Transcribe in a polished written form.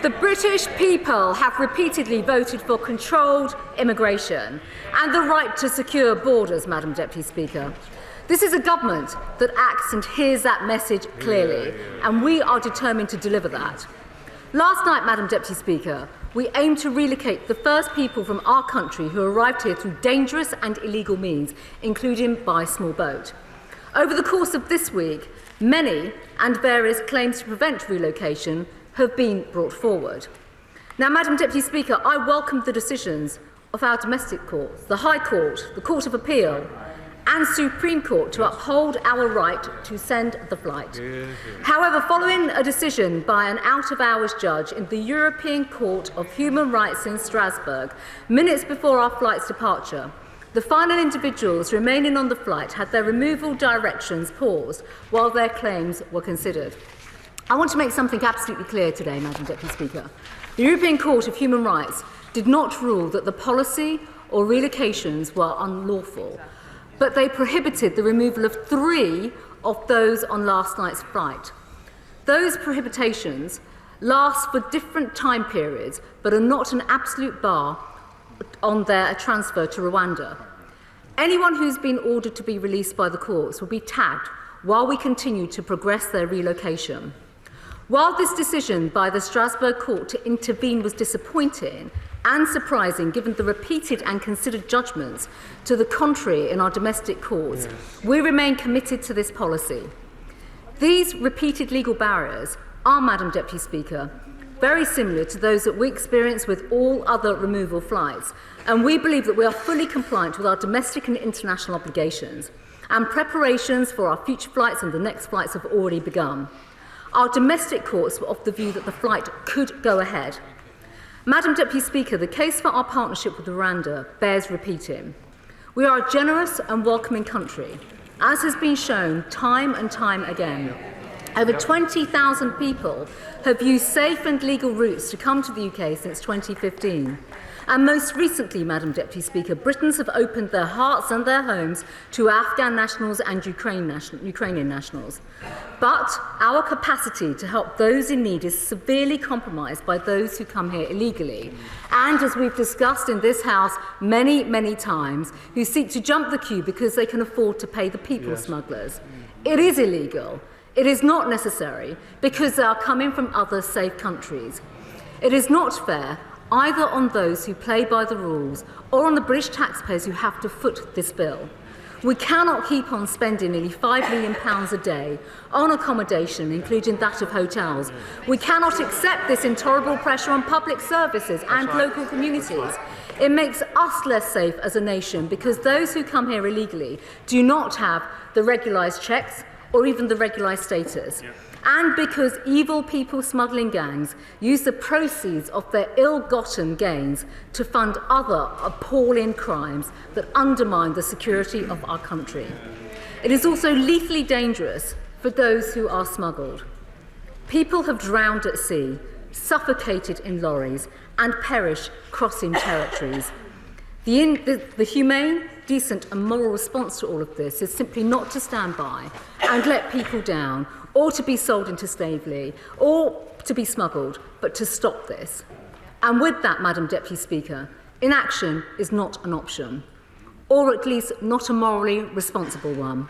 The British people have repeatedly voted for controlled immigration and the right to secure borders, Madam Deputy Speaker. This is a government that acts and hears that message clearly, and we are determined to deliver that. Last night, Madam Deputy Speaker, we aimed to relocate the first people from our country who arrived here through dangerous and illegal means, including by small boat. Over the course of this week, many and various claims to prevent relocation have been brought forward. Now, Madam Deputy Speaker, I welcome the decisions of our domestic courts, the High Court, the Court of Appeal and Supreme Court to uphold our right to send the flight. However, following a decision by an out-of-hours judge in the European Court of Human Rights in Strasbourg, minutes before our flight's departure, the final individuals remaining on the flight had their removal directions paused while their claims were considered. I want to make something absolutely clear today, Madam Deputy Speaker. The European Court of Human Rights did not rule that the policy or relocations were unlawful, but they prohibited the removal of 3 of those on last night's flight. Those prohibitions last for different time periods, but are not an absolute bar on their transfer to Rwanda. Anyone who's been ordered to be released by the courts will be tagged while we continue to progress their relocation. While this decision by the Strasbourg Court to intervene was disappointing and surprising given the repeated and considered judgments to the contrary in our domestic courts, we remain committed to this policy. These repeated legal barriers are, Madam Deputy Speaker, very similar to those that we experience with all other removal flights, and we believe that we are fully compliant with our domestic and international obligations, and preparations for our future flights and the next flights have already begun. Our domestic courts were of the view that the flight could go ahead. Madam Deputy Speaker, the case for our partnership with Rwanda bears repeating. We are a generous and welcoming country, as has been shown time and time again. Over 20,000 people have used safe and legal routes to come to the UK since 2015. And most recently, Madam Deputy Speaker, Britons have opened their hearts and their homes to Afghan nationals and Ukrainian nationals. But our capacity to help those in need is severely compromised by those who come here illegally. And as we've discussed in this House many, many times, who seek to jump the queue because they can afford to pay the people smugglers. It is illegal. It is not necessary because they are coming from other safe countries. It is not fair either on those who play by the rules or on the British taxpayers who have to foot this bill. We cannot keep on spending nearly £5 million a day on accommodation, including that of hotels. We cannot accept this intolerable pressure on public services and local communities. It makes us less safe as a nation because those who come here illegally do not have the regularised checks or even the regularised status. And because evil people smuggling gangs use the proceeds of their ill-gotten gains to fund other appalling crimes that undermine the security of our country. It is also lethally dangerous for those who are smuggled. People have drowned at sea, suffocated in lorries, and perished crossing territories. The humane, decent and moral response to all of this is simply not to stand by and let people down, or to be sold into slavery, or to be smuggled, but to stop this. And with that, Madam Deputy Speaker, inaction is not an option, or at least not a morally responsible one.